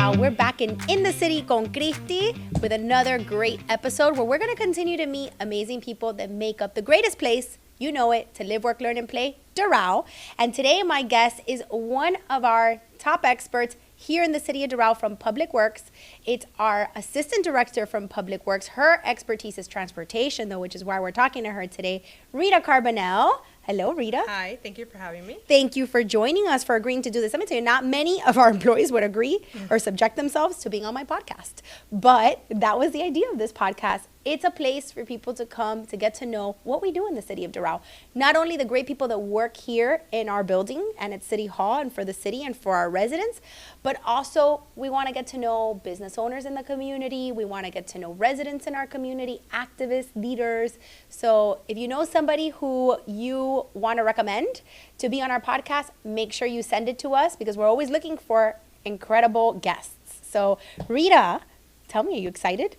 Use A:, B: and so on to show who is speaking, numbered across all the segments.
A: Doral. We're back in the city con Cristi with another great episode where we're going to continue to meet amazing people that make up the greatest place, you know it, to live, work, learn, and play, Doral. And today my guest is one of our top experts here in the city of Doral from Public Works. It's our assistant director from Public Works. Her expertise is transportation, though, which is why we're talking to her today, Rita Carbonell. Hello, Rita.
B: Hi, thank you for having me.
A: Thank you for joining us, for agreeing to do this. Let me tell you, not many of our employees would agree or subject themselves to being on my podcast. But that was the idea of this podcast. It's a place for people to come to get to know what we do in the city of Doral. Not only the great people that work here in our building and at City Hall and for the city and for our residents, but also we want to get to know business owners in the community. We want to get to know residents in our community, activists, leaders. So if you know somebody who you want to recommend to be on our podcast, make sure you send it to us because we're always looking for incredible guests. So Rita, tell me, are you excited?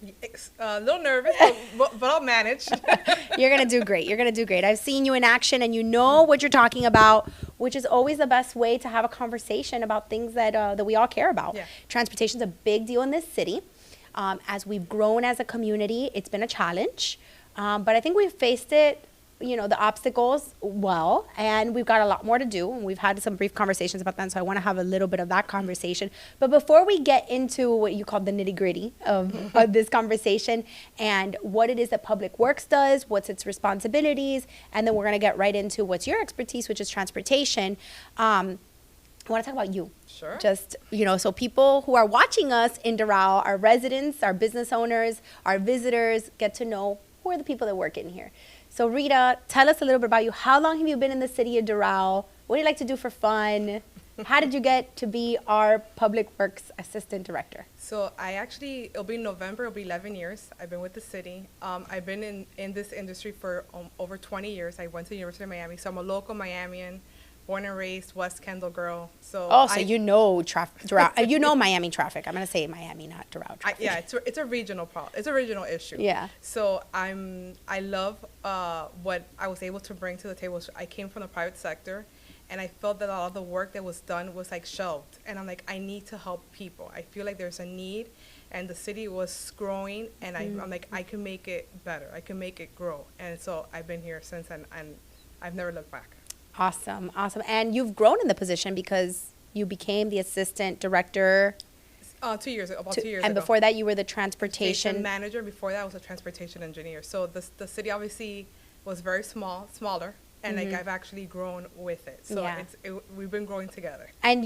B: A little nervous, but I'll manage.
A: You're going to do great. You're going to do great. I've seen you in action and you know what you're talking about, which is always the best way to have a conversation about things that we all care about.
B: Yeah.
A: Transportation is a big deal in this city. As we've grown as a community, it's been a challenge. But I think we've faced it, you know, the obstacles well, and we've got a lot more to do. And we've had some brief conversations about that, so I want to have a little bit of that conversation. But before we get into what you call the nitty gritty of this conversation and what it is that Public Works does, what's its responsibilities, and then we're going to get right into what's your expertise, which is transportation. I want to talk about you.
B: Sure.
A: Just, you know, so people who are watching us in Doral, our residents, our business owners, our visitors, get to know who are the people that work in here. So Rita, tell us a little bit about you. How long have you been in the city of Doral? What do you like to do for fun? How did you get to be our Public Works Assistant Director?
B: So it'll be November, it'll be 11 years. I've been with the city. I've been in this industry for over 20 years. I went to the University of Miami, so I'm a local Miamian, born and raised, West Kendall girl. So
A: you know Doral. You know Miami traffic. I'm going to say Miami, not Doral traffic.
B: It's a regional problem. It's a regional issue.
A: Yeah.
B: So I love what I was able to bring to the table. I came from the private sector, and I felt that a lot of the work that was done was like shelved. And I'm like, I need to help people. I feel like there's a need, and the city was growing, and I'm like, I can make it better. I can make it grow. And so I've been here since, and I've never looked back.
A: Awesome. And you've grown in the position because you became the assistant director
B: 2 years ago, about 2 years ago.
A: And before that, you were the transportation
B: manager. Before that, I was a transportation engineer. So the city obviously was very smaller, and like I've actually grown with it. So we've been growing together.
A: And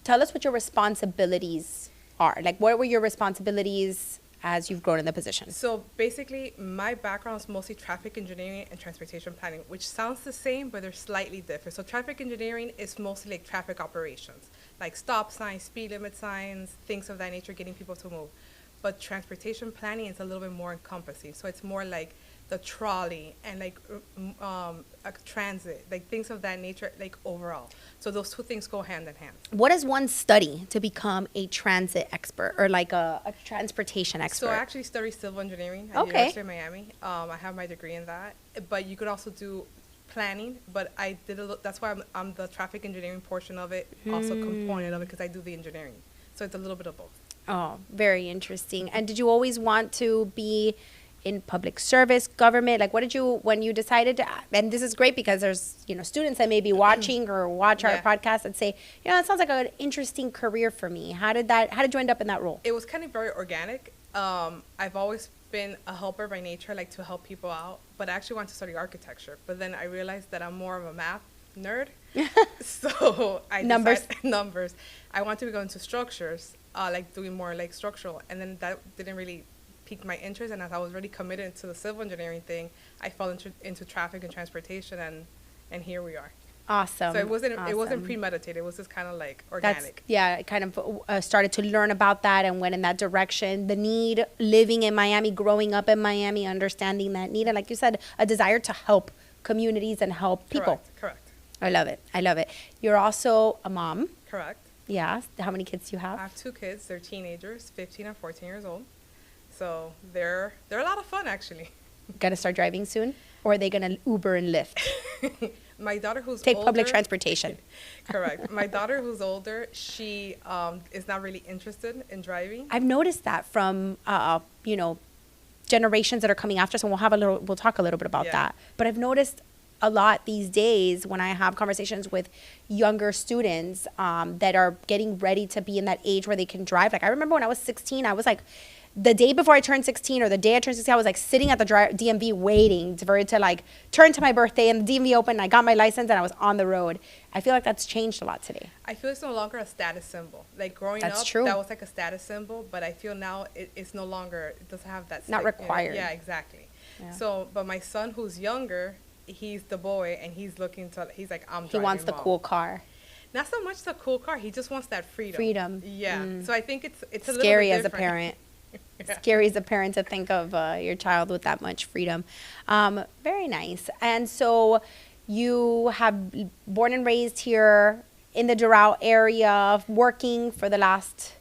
A: tell us what your responsibilities are. Like, what were your responsibilities as you've grown in the position?
B: So basically, my background is mostly traffic engineering and transportation planning, which sounds the same, but they're slightly different. So traffic engineering is mostly like traffic operations, like stop signs, speed limit signs, things of that nature, getting people to move. But transportation planning is a little bit more encompassing. So it's more like the trolley and like a transit, like things of that nature, like overall. So those two things go hand in hand.
A: What does one study to become a transit expert or like a transportation expert?
B: So I actually studied civil engineering at the University of Miami. I have my degree in that, but you could also do planning, but I did that's why I'm the traffic engineering portion of it, also component of it, because I do the engineering. So it's a little bit of both.
A: Oh, very interesting. And did you always want to be in public service, government? Like, what did you, when you decided to, and this is great because there's, you know, students that may be watching or watch our podcast and say, you know, that sounds like an interesting career for me. How did you end up in that role?
B: It was kind of very organic. I've always been a helper by nature, like to help people out, but I actually wanted to study architecture. But then I realized that I'm more of a math nerd. So I numbers. I wanted to go into structures, like doing more like structural, and then that didn't really piqued my interest, and as I was really committed to the civil engineering thing, I fell into traffic and transportation, and here we are.
A: Awesome.
B: So it wasn't premeditated. It was just kind of like organic.
A: I kind of started to learn about that and went in that direction. The need, living in Miami, growing up in Miami, understanding that need, and like you said, a desire to help communities and help people.
B: Correct.
A: I love it. You're also a mom.
B: Correct.
A: Yeah. How many kids do you have?
B: I have 2 kids. They're teenagers, 15 and 14 years old. So they're a lot of fun, actually.
A: Gonna start driving soon? Or are they going to Uber and Lyft?
B: My daughter who's
A: Take
B: older,
A: public transportation.
B: Correct. My daughter who's older, she is not really interested in driving.
A: I've noticed that from, generations that are coming after us, and we'll talk a little bit about that. But I've noticed a lot these days when I have conversations with younger students that are getting ready to be in that age where they can drive. Like I remember when I was 16, I was like, the day before I turned 16 or the day I turned 16, I was like sitting at the DMV waiting for it to like turn to my birthday and the DMV opened and I got my license and I was on the road. I feel like that's changed a lot today.
B: I feel it's no longer a status symbol. Like growing up,
A: true.
B: That was like a status symbol, but I feel now it's no longer, it doesn't have that.
A: Not required.
B: Yeah, exactly.
A: Yeah.
B: So, but my son who's younger, he's the boy and he's like, I'm driving.
A: He wants the
B: Mom.
A: cool car.
B: Not so much the cool car, he just wants that freedom.
A: Freedom.
B: Yeah. So I think it's a little
A: scary
B: bit
A: as a
B: different.
A: parent.
B: Yeah.
A: Scary as a parent to think of your child with that much freedom. Very nice. And so you have born and raised here in the Doral area, working for the last...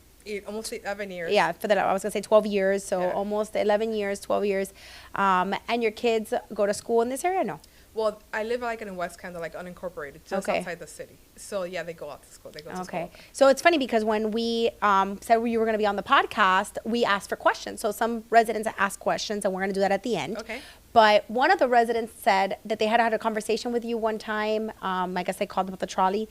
B: Almost 11 years.
A: Yeah, I was going to say 12 years, so
B: Yeah.
A: almost 11 years, 12 years. And your kids go to school in this area? No.
B: Well, I live like in West Canada, like unincorporated, just
A: Okay.
B: outside the city. So yeah, they go out to school. They go to school.
A: Okay. So it's funny because when we said you were going to be on the podcast, we asked for questions. So some residents asked questions, and we're going to do that at the end.
B: Okay.
A: But one of the residents said that they had a conversation with you one time. I guess they called about the trolley,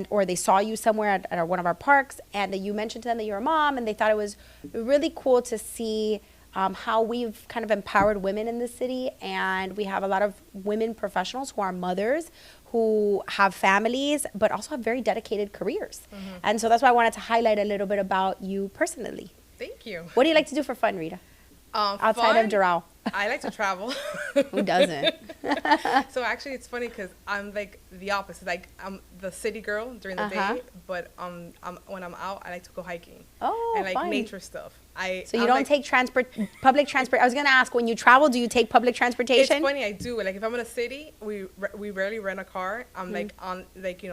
A: or they saw you somewhere at one of our parks, and that you mentioned to them that you're a mom, and they thought it was really cool to see how we've kind of empowered women in the city, and we have a lot of women professionals who are mothers, who have families, but also have very dedicated careers.
B: Mm-hmm.
A: And so that's why I wanted to highlight a little bit about you personally.
B: Thank you.
A: What do you like to do for fun, Rita? Outside of Doral.
B: I like to travel.
A: Who doesn't?
B: So actually, it's funny because I'm like the opposite. Like I'm the city girl during the day, but when I'm out, I like to go hiking.
A: Oh,
B: and like
A: fun.
B: nature stuff.
A: So you don't take public transport. I was gonna ask, when you travel, do you take public transportation?
B: It's funny, I do. Like if I'm in a city, we rarely rent a car. I'm like on like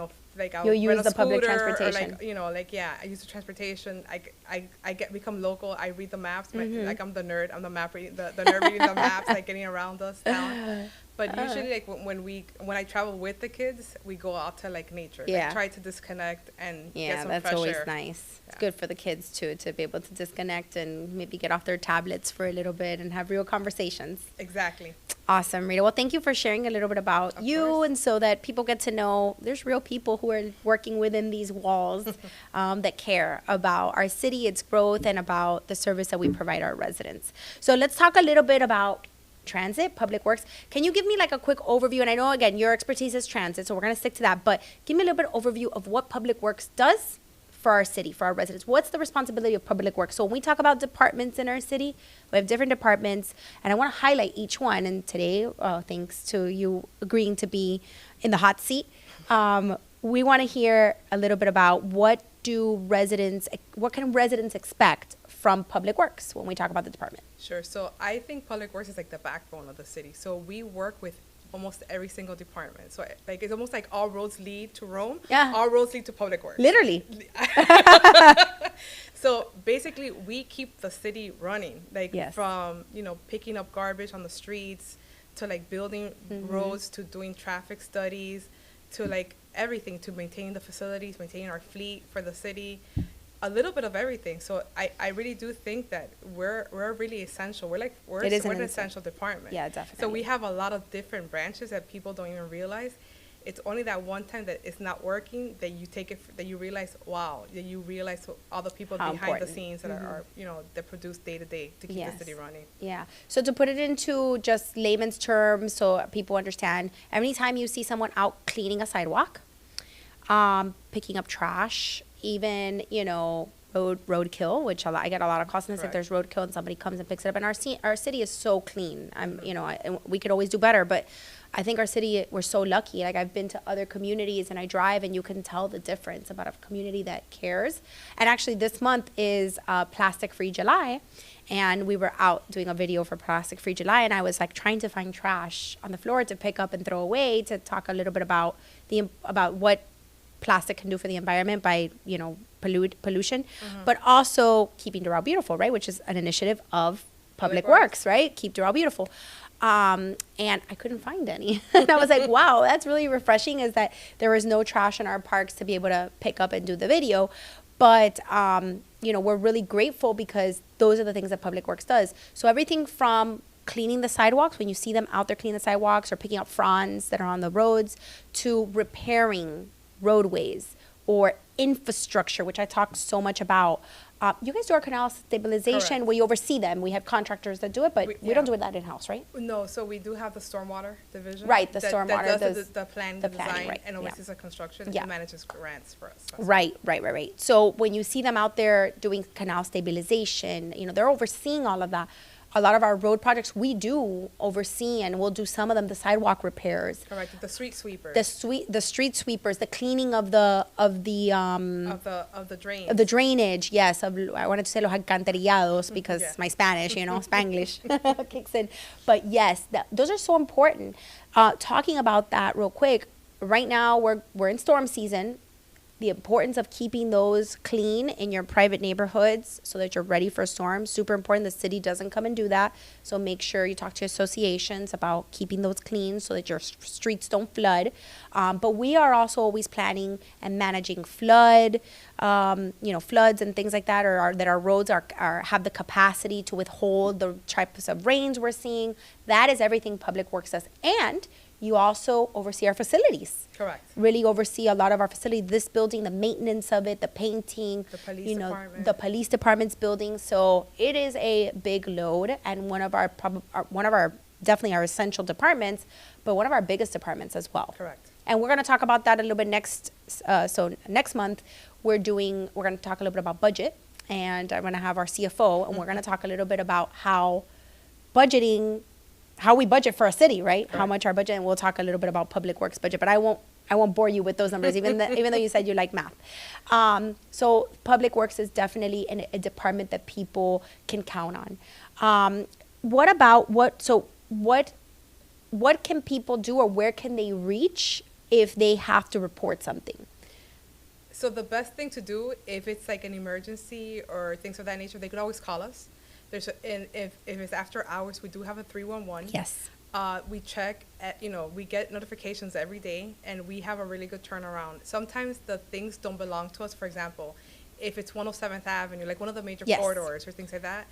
B: I'll
A: You'll use
B: rent a
A: the public
B: scooter,
A: transportation.
B: Or I use the transportation. I become local. I read the maps. Like I'm the nerd. I'm the map reading the nerd reading the maps, like getting around us town. But usually, like when I travel with the kids, we go out to like nature.
A: Yeah.
B: Like, try to disconnect and get
A: Yeah,
B: some
A: that's
B: fresh
A: always
B: air.
A: nice. It's
B: Yeah.
A: good for the kids too, to be able to disconnect and maybe get off their tablets for a little bit and have real conversations.
B: Exactly.
A: Awesome, Rita. Well, thank you for sharing a little bit about
B: Of
A: you,
B: course.
A: and so that people get to know there's real people who are working within these walls that care about our city, its growth, and about the service that we provide our residents. So let's talk a little bit about transit, public works. Can you give me like a quick overview? And I know, again, your expertise is transit, so we're going to stick to that. But give me a little bit of overview of what public works does for our city, for our residents. What's the responsibility of public works? So when we talk about departments in our city, we have different departments, and I want to highlight each one. And today, thanks to you agreeing to be in the hot seat, we want to hear a little bit about what can residents expect from public works when we talk about the department?
B: Sure. So I think public works is like the backbone of the city. So we work with almost every single department. So like it's almost like all roads lead to Rome.
A: Yeah.
B: All roads lead to public works.
A: Literally.
B: So basically, we keep the city running, like
A: Yes.
B: from picking up garbage on the streets to like building roads to doing traffic studies to like everything, to maintain the facilities, maintaining our fleet for the city. A little bit of everything. So I really do think that we're really essential. We're an essential department.
A: Yeah, definitely.
B: So we have a lot of different branches that people don't even realize. It's only that one time that it's not working that you take it, that you realize, wow, that you realize all the people
A: How
B: behind
A: important.
B: the scenes that are that produce day to day to keep
A: Yes.
B: the city running.
A: Yeah. So to put it into just layman's terms so people understand, every time you see someone out cleaning a sidewalk, picking up trash, even, roadkill, which I get a lot of calls on this if
B: Correct.
A: there's roadkill and somebody comes and picks it up. And our city is so clean. We could always do better, but I think our city, we're so lucky. Like I've been to other communities and I drive and you can tell the difference about a community that cares. And actually this month is Plastic Free July. And we were out doing a video for Plastic Free July, and I was like trying to find trash on the floor to pick up and throw away, to talk a little bit about what plastic can do for the environment by pollution, but also keeping Doral beautiful, right? Which is an initiative of Public Works, right? Keep Doral beautiful. And I couldn't find any. And I was like, wow, that's really refreshing, is that there was no trash in our parks to be able to pick up and do the video. But, we're really grateful because those are the things that Public Works does. So everything from cleaning the sidewalks, when you see them out there cleaning the sidewalks or picking up fronds that are on the roads, to repairing roadways or infrastructure, which I talked so much about. You guys do our canal stabilization.
B: Correct.
A: where you oversee them. We have contractors that do it, but we don't do that in-house, right?
B: No, so we do have the stormwater division.
A: Right, the
B: that
A: stormwater
B: does the plan, the design,
A: right,
B: and
A: yeah.
B: oversees the construction
A: Yeah.
B: and manages grants for us.
A: Right. So when you see them out there doing canal stabilization, they're overseeing all of that. A lot of our road projects we do oversee, and we'll do some of them, the sidewalk repairs,
B: Correct. The street sweepers.
A: the street sweepers, the cleaning of the
B: of the drains.
A: of the drainage. Yes, I wanted to say los alcantarillados because
B: Yeah.
A: my Spanish, Spanglish kicks in. But yes, those are so important. Talking about that real quick, right now we're in storm season. The importance of keeping those clean in your private neighborhoods so that you're ready for storms, super important. The city doesn't come and do that. So make sure you talk to associations about keeping those clean so that your streets don't flood. But we are also always planning and managing floods and things like that, or that our roads have the capacity to withhold the types of rains we're seeing. That is everything Public Works does. And you also oversee our facilities.
B: Correct.
A: Really oversee a lot of our facilities, this building, the maintenance of it, the painting,
B: The police department.
A: the police department's building. So it is a big load, and one of our definitely our essential departments, but one of our biggest departments as well.
B: Correct.
A: And we're going to talk about that a little bit next. So next month we're going to talk a little bit about budget, and I'm going to have our CFO, and we're going to talk a little bit about how we budget for a city, right? How much our budget, and we'll talk a little bit about Public Works budget, but I won't bore you with those numbers, even though you said you like math. So Public Works is definitely a department that people can count on. What can people do, or where can they reach if they have to report something?
B: So the best thing to do, if it's like an emergency or things of that nature, they could always call us. If it's after hours, we do have a 311.
A: Yes.
B: We check we get notifications every day, and we have a really good turnaround. Sometimes the things don't belong to us. For example, if it's 107th Avenue, like one of the major
A: Yes.
B: corridors or things like that,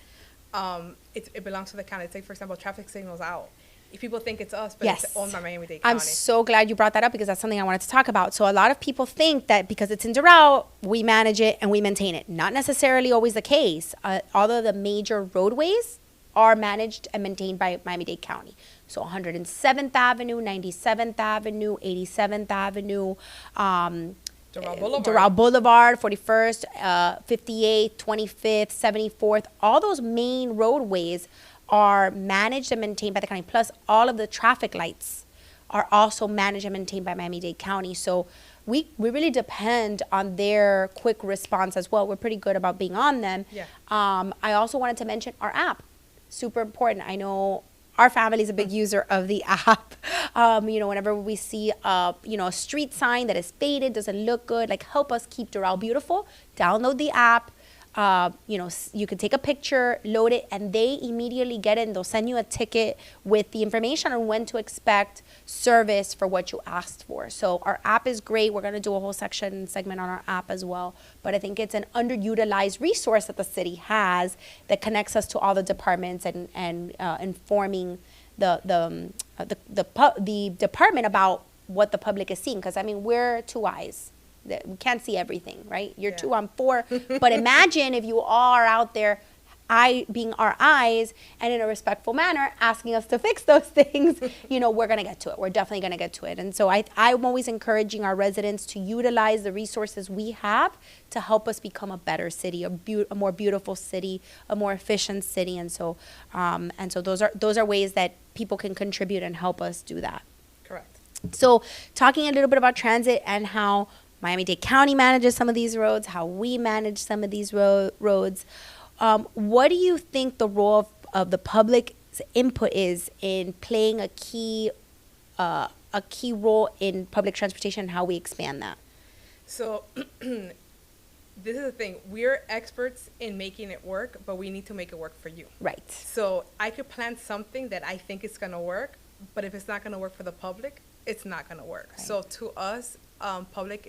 B: it belongs to the county. It's like, for example, traffic signals out. If people think it's us, but
A: Yes.
B: it's owned by Miami-Dade County.
A: I'm so glad you brought that up, because that's something I wanted to talk about. So a lot of people think that because it's in Doral, we manage it and we maintain it. Not necessarily always the case. Although the major roadways are managed and maintained by Miami-Dade County. So 107th Avenue, 97th Avenue, 87th Avenue, Doral Boulevard, 41st, 58th, 25th, 74th. All those main roadways are managed and maintained by the county. Plus, all of the traffic lights are also managed and maintained by Miami-Dade County. So we really depend on their quick response as well. We're pretty good about being on them.
B: Yeah.
A: I also wanted to mention our app. Super important. I know our family is a big user of the app. Whenever we see a street sign that is faded, doesn't look good, like, help us keep Doral beautiful, download the app. You can take a picture, load it, and they immediately get it, and they'll send you a ticket with the information on when to expect service for what you asked for. So our app is great. We're going to do a whole segment on our app as well. But I think it's an underutilized resource that the city has that connects us to all the departments and informing the department about what the public is seeing. Because, we're two eyes. We can't see everything, right? You're
B: Yeah.
A: 2 on 4. But imagine if you are out there, being our eyes, and in a respectful manner, asking us to fix those things, we're going to get to it. We're definitely going to get to it. And so I'm always encouraging our residents to utilize the resources we have to help us become a better city, a more beautiful city, a more efficient city. And so those are ways that people can contribute and help us do that.
B: Correct.
A: So talking a little bit about transit and how Miami-Dade County manages some of these roads, how we manage some of these roads. What do you think the role of the public's input is in playing a key role in public transportation, and how we expand that?
B: So this is the thing. We're experts in making it work, but we need to make it work for you.
A: Right.
B: So I could plan something that I think is going to work, but if it's not going to work for the public, it's not going to work.
A: Right.
B: So to us, public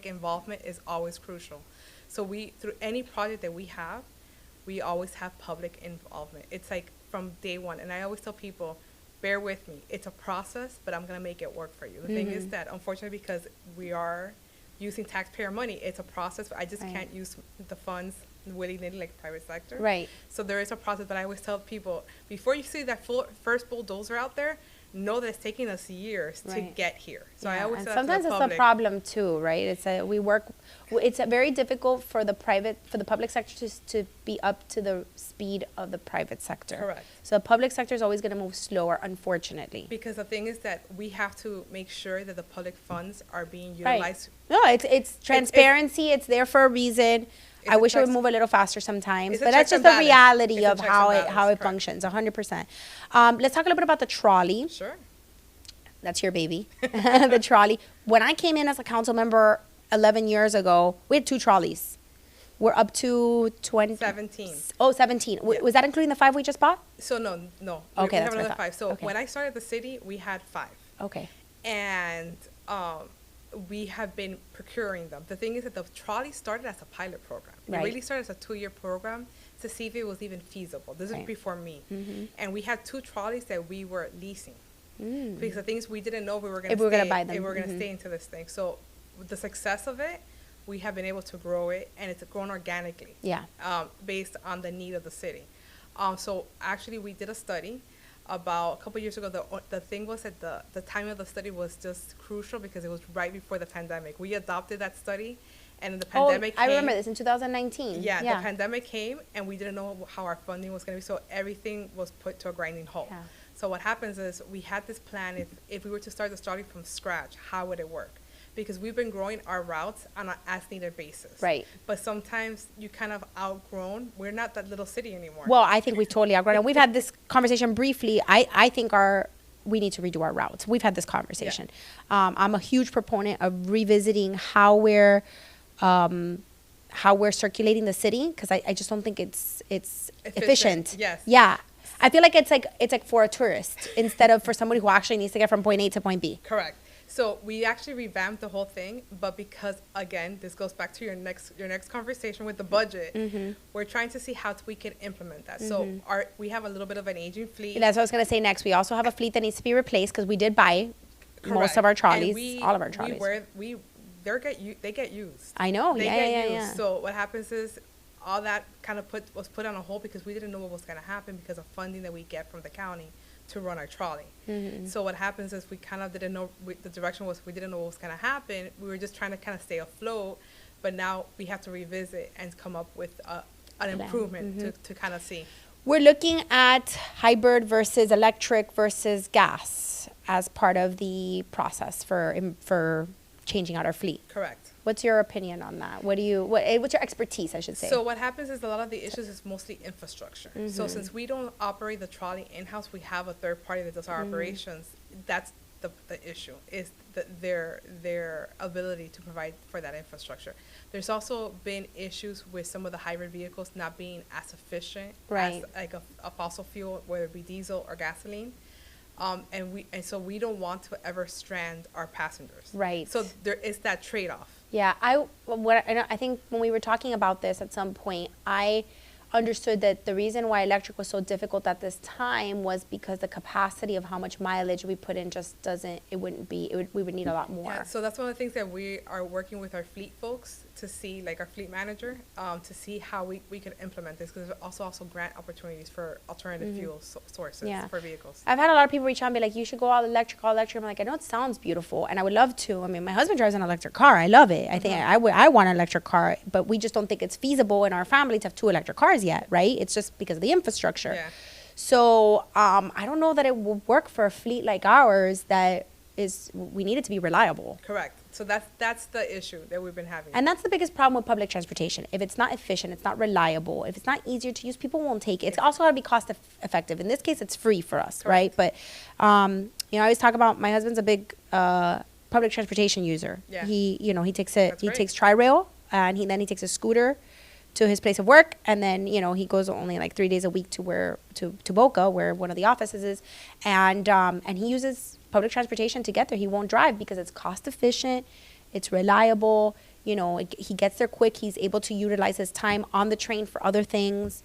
B: involvement is always crucial. So we, through any project that we always have public involvement. It's like from day one. And I always tell people, bear with me. It's a process, but I'm going to make it work for you. The thing is that, unfortunately, because we are using taxpayer money, it's a process. I just can't use the funds willy-nilly like the private sector.
A: Right.
B: So there is a process, but I always tell people, before you see that first bulldozer out there, know that it's taking us years to get here. So I always
A: and
B: tell
A: sometimes
B: the
A: it's
B: public,
A: a problem too, right? It's very difficult for the public sector to be up to the speed of the private sector.
B: Correct.
A: So the public sector is always going to move slower, unfortunately.
B: Because the thing is that we have to make sure that the public funds are being utilized.
A: No, it's transparency. It's there for a reason. I wish it would move a little faster sometimes, but that's just the reality of how it functions, 100%. Let's talk a little bit about the trolley.
B: Sure.
A: That's your baby, the trolley. When I came in as a council member 11 years ago, we had 2 trolleys. We're up to 17. Oh, 17. Yeah. Was that including the 5 we just bought?
B: So no.
A: Okay,
B: we
A: that's
B: have another
A: what I thought.
B: 5. So when I started the city, we had 5.
A: Okay.
B: And we have been procuring them. The thing is that the trolley started as a pilot program. It really started as a 2-year program to see if it was even feasible. This is before me. And we had 2 trolleys that we were leasing. Because the things we didn't know we were going to
A: buy them.
B: If we were going to stay into this thing. So with the success of it, we have been able to grow it, and it's grown organically.
A: Yeah.
B: Based on the need of the city. So actually, we did a study about a couple years ago. The thing was that the time of the study was just crucial because it was right before the pandemic. We adopted that study, and the pandemic came.
A: I remember this in 2019.
B: Yeah, the pandemic came, and we didn't know how our funding was going to be, so everything was put to a grinding halt. Yeah. So what happens is we had this plan. If we were to start the study from scratch, how would it work? Because we've been growing our routes on an as-needed basis. Right. But sometimes you kind of outgrown. We're not that little city anymore.
A: Well, I think we've totally outgrown it. We've had this conversation briefly. I think we need to redo our routes. We've had this conversation. Yeah. I'm a huge proponent of revisiting how we're circulating the city, because I just don't think it's efficient.
B: Yes.
A: Yeah. I feel like it's like for a tourist instead of for somebody who actually needs to get from point A to point B.
B: Correct. So we actually revamped the whole thing, but because, again, this goes back to your next conversation with the budget, we're trying to see how we can implement that. So we have a little bit of an aging fleet.
A: That's what I was going to say next. We also have a fleet that needs to be replaced because we did buy most of our trolleys, all of our trolleys.
B: They get used.
A: I know.
B: They get used. So what happens is all that kind of was put on a hold because we didn't know what was going to happen because of funding that we get from the county to run our trolley. So what happens is we kind of didn't know, the direction was we didn't know what was going to happen. We were just trying to kind of stay afloat, but now we have to revisit and come up with an improvement to kind of see.
A: We're looking at hybrid versus electric versus gas as part of the process for changing out our fleet.
B: Correct.
A: What's your opinion on that? What's your expertise, I should say?
B: So what happens is a lot of the issues is mostly infrastructure. So since we don't operate the trolley in-house, we have a third party that does our operations. That's the issue, is their ability to provide for that infrastructure. There's also been issues with some of the hybrid vehicles not being as efficient as like a fossil fuel, whether it be diesel or gasoline. And so we don't want to ever strand our passengers. Right. So there is that trade-off.
A: Yeah, I think when we were talking about this at some point, I understood that the reason why electric was so difficult at this time was because the capacity of how much mileage we put in just we would need a lot more.
B: Yeah, so that's one of the things that we are working with our fleet folks to see, like our fleet manager, to see how we can implement this, because there's also grant opportunities for alternative fuel sources for vehicles.
A: I've had a lot of people reach out and be like, you should go all electric. I'm like, I know it sounds beautiful, and I would love to. I mean, my husband drives an electric car. I love it. I think I want an electric car, but we just don't think it's feasible in our family to have 2 electric cars yet, right? It's just because of the infrastructure. Yeah. So I don't know that it will work for a fleet like ours we need it to be reliable.
B: Correct. So that's the issue that we've been having.
A: And that's the biggest problem with public transportation. If it's not efficient, it's not reliable, if it's not easier to use, people won't take it. It's also got to be cost effective. In this case, it's free for us, correct, right? But, I always talk about, my husband's a big public transportation user. Yeah. He takes Tri-Rail. and then he takes a scooter to his place of work, and then he goes only like 3 days a week to Boca, where one of the offices is, and he uses public transportation to get there. He won't drive because it's cost efficient, it's reliable. He gets there quick. He's able to utilize his time on the train for other things.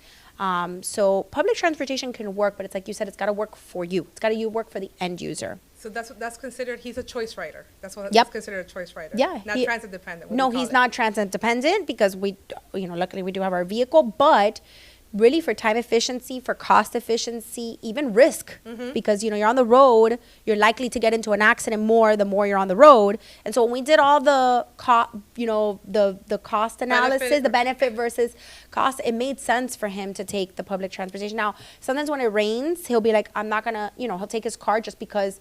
A: So public transportation can work, but it's like you said, it's got to work for you. It's got to work for the end user.
B: So that's considered, he's a choice rider. That's what
A: Yep.
B: that's considered a choice rider.
A: Yeah.
B: Not transit dependent.
A: No, he's not transit dependent because luckily we do have our vehicle, but really for time efficiency, for cost efficiency, even risk, because, you're on the road, you're likely to get into an accident the more you're on the road. And so when we did all the the cost analysis, the benefit versus cost, it made sense for him to take the public transportation. Now, sometimes when it rains, he'll be like, I'm not gonna, he'll take his car just because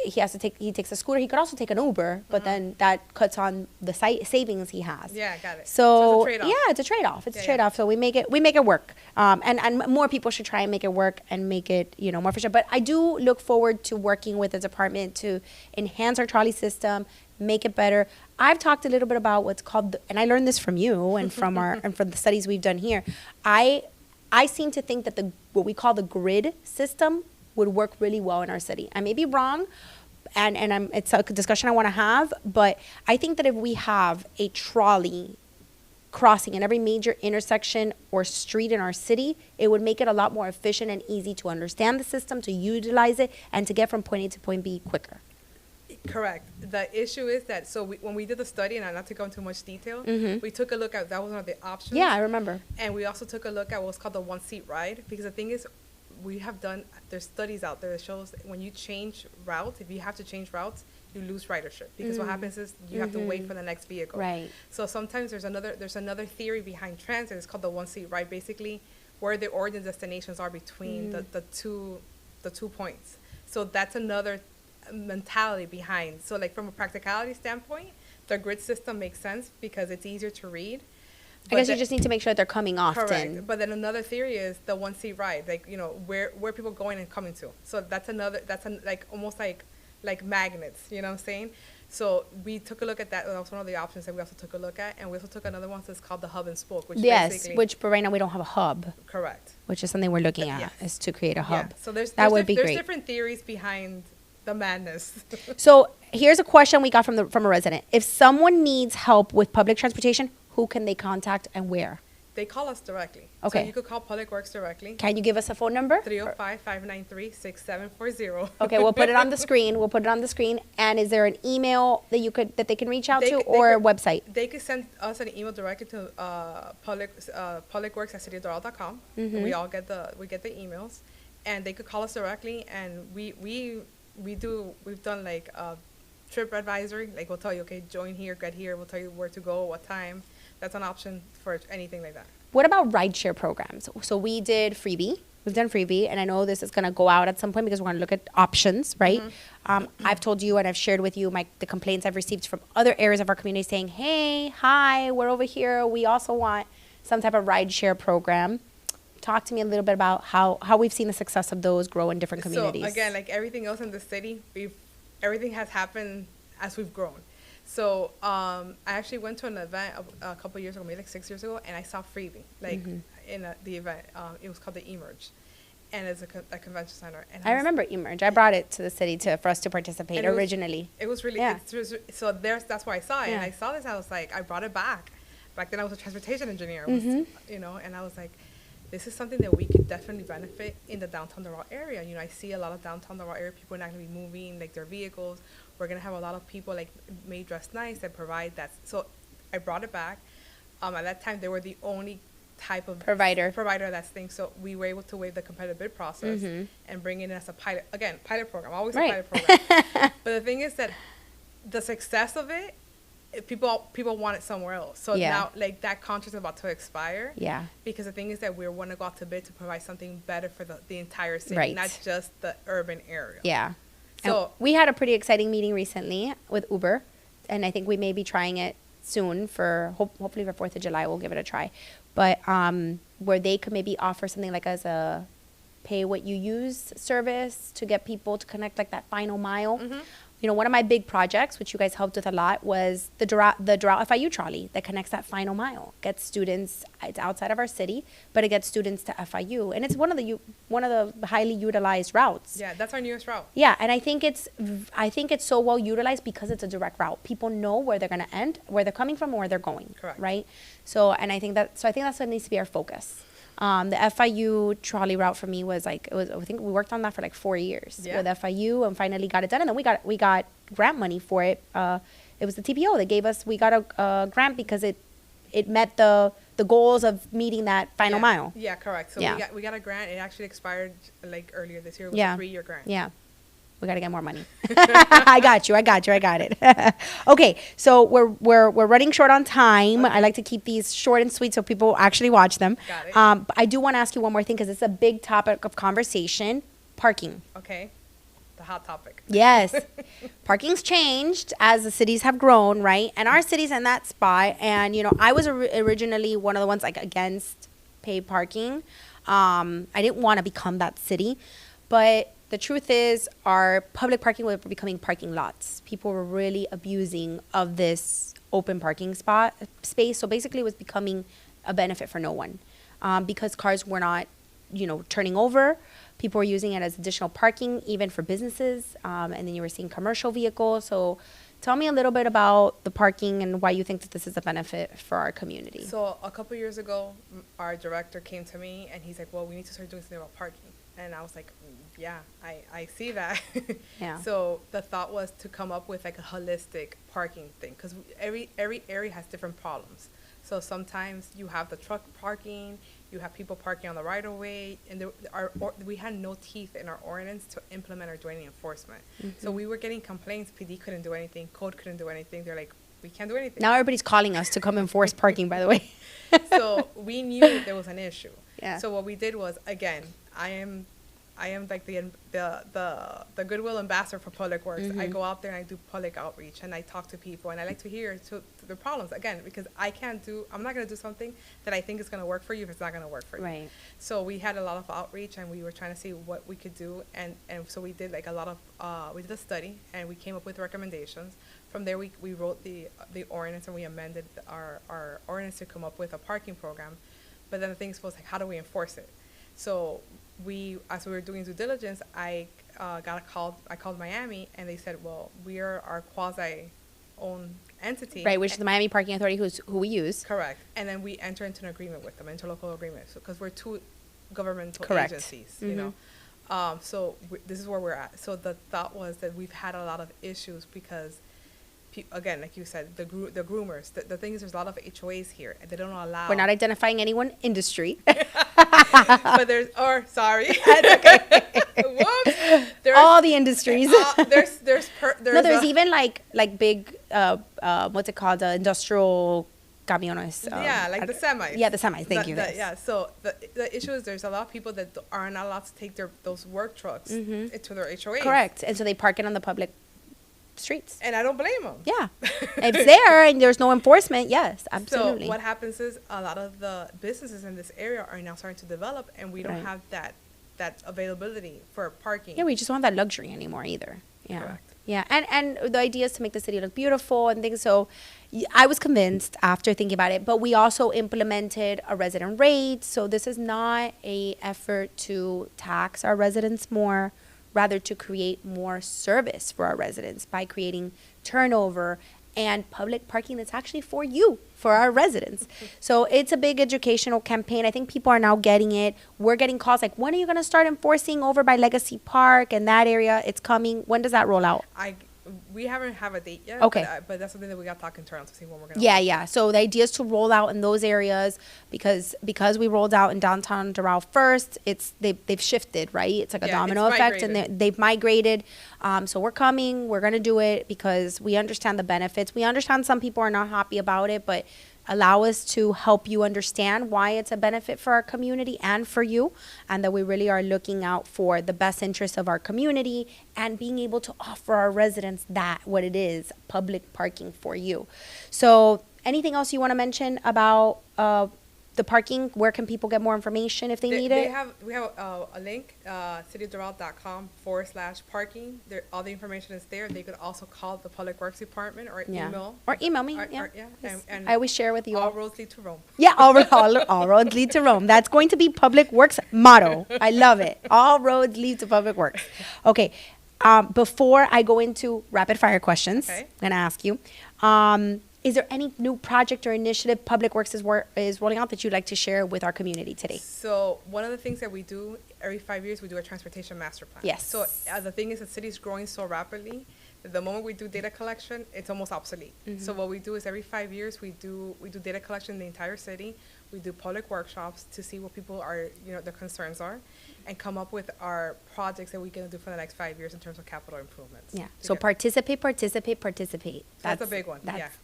A: he takes a scooter. He could also take an Uber, but then that cuts on the savings he has.
B: Yeah, got it.
A: So
B: it's a trade-off.
A: yeah, it's a trade-off. It's a trade-off. So we make it work. And more people should try and make it work and make it, more efficient. But I do look forward to working with the department to enhance our trolley system, make it better. I've talked a little bit about what's called, and I learned this from you and from the studies we've done here. I seem to think that what we call the grid system would work really well in our city. I may be wrong, and it's a discussion I want to have, but I think that if we have a trolley crossing in every major intersection or street in our city, it would make it a lot more efficient and easy to understand the system, to utilize it, and to get from point A to point B quicker.
B: Correct. The issue is that, when we did the study, and not to go into much detail, we took a look at, that was one of the options.
A: Yeah, I remember.
B: And we also took a look at what's called the one-seat ride, because the thing is, there's studies out there that shows that when you change routes, if you have to change routes, you lose ridership, because what happens is you have to wait for the next vehicle.
A: Right.
B: So sometimes there's another theory behind transit. It's called the one-seat ride, basically where the origin destinations are between the two points. So that's another mentality behind. So like from a practicality standpoint, the grid system makes sense because it's easier to read.
A: I guess you just need to make sure that they're coming often.
B: Correct. But then another theory is the one-seat ride, like, where people going and coming to. So that's almost like magnets, you know what I'm saying? So we took a look at that. That was one of the options that we also took a look at. And we also took another one that's called the hub and spoke, which
A: but right now we don't have a hub.
B: Correct.
A: Which is something we're looking at, is to create a hub.
B: Yeah. So there's
A: great.
B: different theories behind the madness.
A: So here's a question we got from a resident. If someone needs help with public transportation, who can they contact and where?
B: They call us directly.
A: Okay.
B: So you could call Public Works directly.
A: Can you give us a phone number?
B: 305-593-6740.
A: Okay, we'll put it on the screen. And is there an email that they can reach out to, or a website?
B: They could send us an email directly to publicworks@cityofdoral.com. We all get the emails, and they could call us directly. And we've done like trip advisory. Like we'll tell you, okay, join here, get here. We'll tell you where to go, what time. That's an option for anything like that.
A: What about rideshare programs? So we did Freebie. We've done Freebie, and I know this is going to go out at some point because we're going to look at options, right? I've told you and I've shared with you the complaints I've received from other areas of our community saying, hey, hi, we're over here. We also want some type of rideshare program. Talk to me a little bit about how we've seen the success of those grow in different communities.
B: So again, like everything else in the city, everything has happened as we've grown. So I actually went to an event a couple of years ago, maybe like 6 years ago, and I saw Freebie, in the event. It was called the Emerge, and it's a convention center. And
A: I remember Emerge. I brought it to the city for us to participate originally.
B: It was really, so that's why I saw it. Yeah. And I saw this, I was like, I brought it back. Back then I was a transportation engineer, and I was like, this is something that we could definitely benefit in the downtown Doral area. I see a lot of downtown Doral area people are not going to be moving like their vehicles. We're going to have a lot of people like may dress nice that provide that. So I brought it back. At that time, they were the only type of provider of that thing. So we were able to waive the competitive bid process and bring it in as a pilot. Again, pilot program, always a pilot program. But the thing is that the success of it, people want it somewhere else. So now, like, that contract is about to expire. Yeah. Because the thing is that we want to go out to bid to provide something better for the entire city, not just the urban area. Yeah. So and we had a pretty exciting meeting recently with Uber, and I think we may be trying it soon for hopefully for 4th of July. We'll give it a try. But where they could maybe offer something like as a pay what you use service to get people to connect like that final mile.
A: one of my big projects, which you guys helped with a lot, was the Doral FIU trolley that connects that final mile. Gets students, it's outside of our city, but it gets students to FIU. And it's one of the highly utilized routes.
B: Yeah, that's our newest route.
A: Yeah, and I think it's so well utilized because it's a direct route. People know where they're going to end, where they're coming from, and where they're going.
B: Correct.
A: Right? I think that's what needs to be our focus. The FIU trolley route for me was I think we worked on that for like 4 years with FIU and finally got it done. And then we got grant money for it. It was the TPO that gave us, we got a grant because it met the goals of meeting that final mile.
B: Yeah, correct. So we got a grant. It actually expired like earlier this year. It was a 3-year grant.
A: Yeah. We got to get more money. I got it. Okay, so we're running short on time. Okay. I like to keep these short and sweet so people actually watch them.
B: Got it.
A: But I do want to ask you one more thing because it's a big topic of conversation, parking.
B: Okay, the hot topic.
A: Yes. Parking's changed as the cities have grown, right? And our city's in that spot. And, I was originally one of the ones against paid parking. I didn't want to become that city. But the truth is, our public parking was becoming parking lots. People were really abusing of this open parking space. So basically, it was becoming a benefit for no one because cars were not, turning over. People were using it as additional parking, even for businesses. And then you were seeing commercial vehicles. So tell me a little bit about the parking and why you think that this is a benefit for our community.
B: So a couple years ago, our director came to me and he's like, well, we need to start doing something about parking. And I was like, yeah, I see that.
A: Yeah.
B: So the thought was to come up with like a holistic parking thing because every area has different problems. So sometimes you have the truck parking, you have people parking on the right of way, and we had no teeth in our ordinance to implement or do any enforcement. Mm-hmm. So we were getting complaints. PD couldn't do anything. Code couldn't do anything. They're like, we can't do anything.
A: Now everybody's calling us to come enforce parking, by the way.
B: So we knew there was an issue.
A: Yeah.
B: So what we did was, again, I am like the goodwill ambassador for public works. Mm-hmm. I go out there and I do public outreach and I talk to people and I like to hear the problems again because I'm not going to do something that I think is going to work for you if it's not going to work for you.
A: Right.
B: So we had a lot of outreach and we were trying to see what we could do and so we did like a lot of we did a study and we came up with recommendations. From there we wrote the ordinance and we amended our ordinance to come up with a parking program. But then the thing was like, how do we enforce it? So as we were doing due diligence, I called Miami, and they said, well, we are our quasi-owned entity.
A: Right, which is the Miami Parking Authority, who we use.
B: Correct. And then we enter into an agreement with them, interlocal agreement, because we're two governmental
A: Correct.
B: agencies,
A: Mm-hmm.
B: So this is where we're at. So the thought was that we've had a lot of issues because, again, like you said, the groomers. The thing is, there's a lot of HOAs here, and they don't allow.
A: We're not identifying anyone industry.
B: But sorry. That's okay. Whoops.
A: All the industries.
B: There's
A: even like big, what's it called? Industrial camiones.
B: Like the semis.
A: Yeah, the semis. Thank you.
B: Yeah. So the issue is there's a lot of people that are not allowed to take those work trucks
A: mm-hmm.
B: into their HOAs.
A: Correct. And so they park it on the public streets.
B: And I don't blame them.
A: Yeah. If it's there and there's no enforcement, yes, absolutely.
B: So what happens is a lot of the businesses in this area are now starting to develop, and we don't have that availability for parking.
A: Yeah, we just don't have that luxury anymore either. Yeah.
B: Correct.
A: Yeah, and the idea is to make the city look beautiful and things. So I was convinced after thinking about it, but we also implemented a resident rate. So this is not a effort to tax our residents more, rather to create more service for our residents by creating turnover and public parking that's actually for you, for our residents. So it's a big educational campaign. I think people are now getting it. We're getting calls like, when are you going to start enforcing over by Legacy Park and that area? It's coming. When does that roll out?
B: We haven't have a date yet.
A: Okay.
B: But that's something that we got to talk internally to see when we're going to.
A: Yeah. So the idea is to roll out in those areas because we rolled out in downtown Doral first. They've shifted, right? It's like a domino effect, and they've migrated. So we're coming. We're going to do it because we understand the benefits. We understand some people are not happy about it, but allow us to help you understand why it's a benefit for our community and for you, and that we really are looking out for the best interests of our community and being able to offer our residents what it is, public parking for you. So anything else you want to mention about the parking, where can people get more information if they need
B: we
A: it?
B: have a link, cityofdoral.com/parking. All the information is there. They could also call the Public Works Department or email.
A: Or email me.
B: And
A: I always share with you.
B: all roads lead to Rome.
A: Yeah, all roads lead to Rome. That's going to be Public Works motto. I love it. All roads lead to Public Works. Okay. Before I go into rapid fire questions, I'm going to ask you, is there any new project or initiative Public Works is rolling out that you'd like to share with our community today?
B: So one of the things that we do every 5 years, we do a transportation master plan.
A: Yes.
B: So the thing is, the city is growing so rapidly that the moment we do data collection, it's almost obsolete.
A: Mm-hmm.
B: So what we do is every 5 years, we do data collection in the entire city. We do public workshops to see what people are, their concerns are, and come up with our projects that we're going to do for the next 5 years in terms of capital improvements.
A: Yeah. So participate.
B: That's a big one.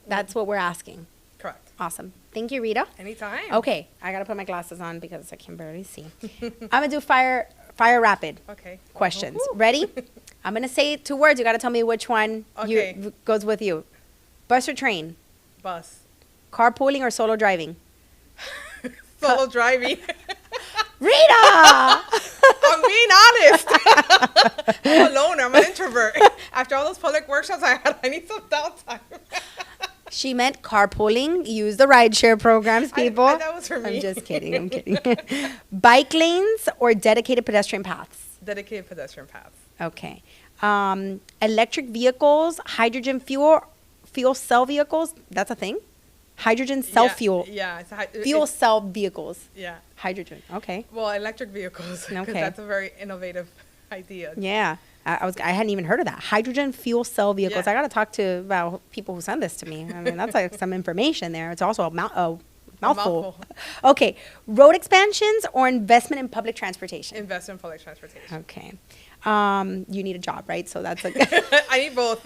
A: That's what we're asking.
B: Correct.
A: Awesome. Thank you, Rita.
B: Anytime.
A: Okay. I got to put my glasses on because I can barely see. I'm going to do fire rapid questions. Ready? I'm going to say 2 words. You got to tell me which one goes with you. Bus or train?
B: Bus.
A: Carpooling or solo driving?
B: Solo driving.
A: Rita!
B: I'm being honest. I'm a loner. I'm an introvert. After all those public workshops I need some downtime.
A: She meant carpooling. Use the rideshare programs, people.
B: That was for me.
A: I'm just kidding. I'm kidding. Bike lanes or dedicated pedestrian paths?
B: Dedicated pedestrian paths.
A: Okay. Electric vehicles, hydrogen fuel cell vehicles. That's a thing? Hydrogen cell fuel.
B: Yeah.
A: Fuel cell vehicles.
B: Yeah.
A: Hydrogen. Okay.
B: Well, electric vehicles. Because that's a very innovative idea.
A: Yeah. I hadn't even heard of that. Hydrogen fuel cell vehicles.
B: Yeah.
A: I got to talk to about people who send this to me. I mean, that's like some information there. It's also a mouthful. Okay. Road expansions or investment in public transportation?
B: Investment in public transportation.
A: Okay. You need a job, right? So that's like
B: I need both.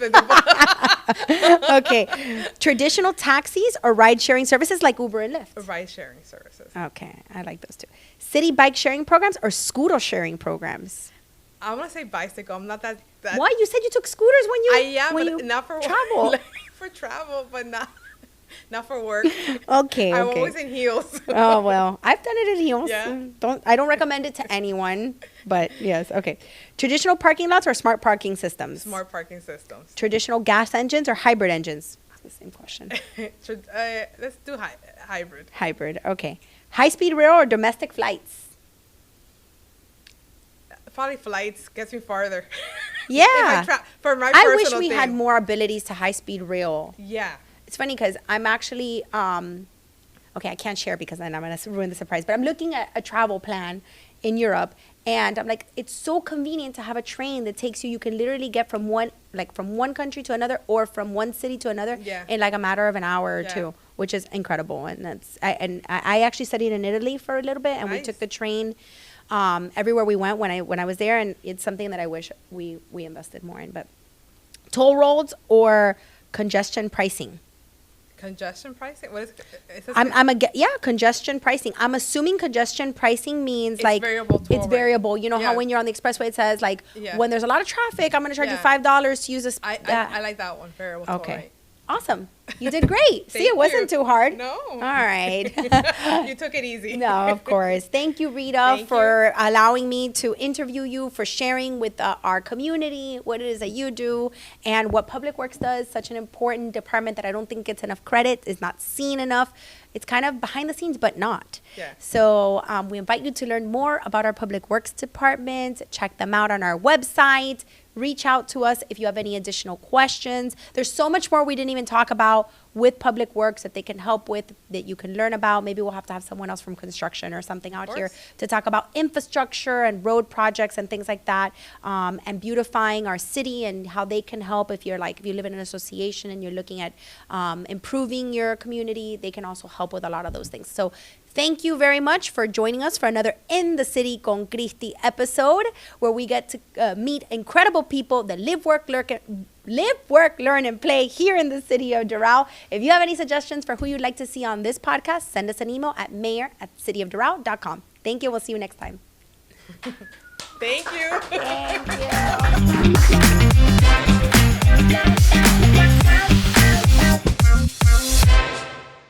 A: Okay. Traditional taxis or ride-sharing services like Uber and Lyft?
B: Ride-sharing services.
A: Okay. I like those 2. City bike sharing programs or scooter sharing programs?
B: I want to say bicycle. I'm not that.
A: Why? You said you took scooters when you
B: not for
A: travel.
B: For travel, but not for work.
A: Okay.
B: I'm always in heels.
A: Oh, well, I've done it in heels.
B: Yeah.
A: I don't recommend it to anyone, but yes. Okay. Traditional parking lots or smart parking systems?
B: Smart parking systems.
A: Traditional gas engines or hybrid engines? That's the same question.
B: Let's do hybrid.
A: Hybrid. Okay. High-speed rail or domestic flights?
B: Probably flights gets me farther.
A: Yeah.
B: For my
A: I wish
B: personal
A: we
B: thing.
A: had more abilities to high-speed rail.
B: Yeah.
A: It's funny because I'm actually, okay, I can't share because then I'm going to ruin the surprise, but I'm looking at a travel plan in Europe, and I'm like, it's so convenient to have a train that takes you, you can literally get from one country to another or from one city to another in like a matter of an hour or 2, which is incredible. And I actually studied in Italy for a little bit, and we took the train everywhere we went when I was there, and it's something that I wish we invested more in. But toll roads or congestion pricing?
B: Congestion pricing? What is
A: congestion pricing. I'm assuming congestion pricing means
B: it's
A: like
B: variable
A: it's variable. You know how when you're on the expressway it says like when there's a lot of traffic, I'm going to charge you $5 to use this.
B: I like that one. Variable toll rate.
A: Awesome. You did great. See, it wasn't too hard.
B: No.
A: All right.
B: You took it easy.
A: No, of course. Thank you, Rita, for allowing me to interview you, for sharing with our community what it is that you do and what Public Works does. Such an important department that I don't think gets enough credit, is not seen enough. It's kind of behind the scenes, but not.
B: Yeah.
A: So we invite you to learn more about our Public Works department. Check them out on our website. Reach out to us if you have any additional questions. There's so much more we didn't even talk about with Public Works that they can help with, that you can learn about. Maybe we'll have to have someone else from construction or something out here to talk about infrastructure and road projects and things like that, and beautifying our city and how they can help. If you live in an association and you're looking at improving your community, they can also help with a lot of those things. So thank you very much for joining us for another In the City con Cristi episode, where we get to meet incredible people that live, work, learn, and play here in the city of Doral. If you have any suggestions for who you'd like to see on this podcast, send us an email at mayor@cityofdoral.com. Thank you. We'll see you next time.
B: Thank you.
A: Thank you.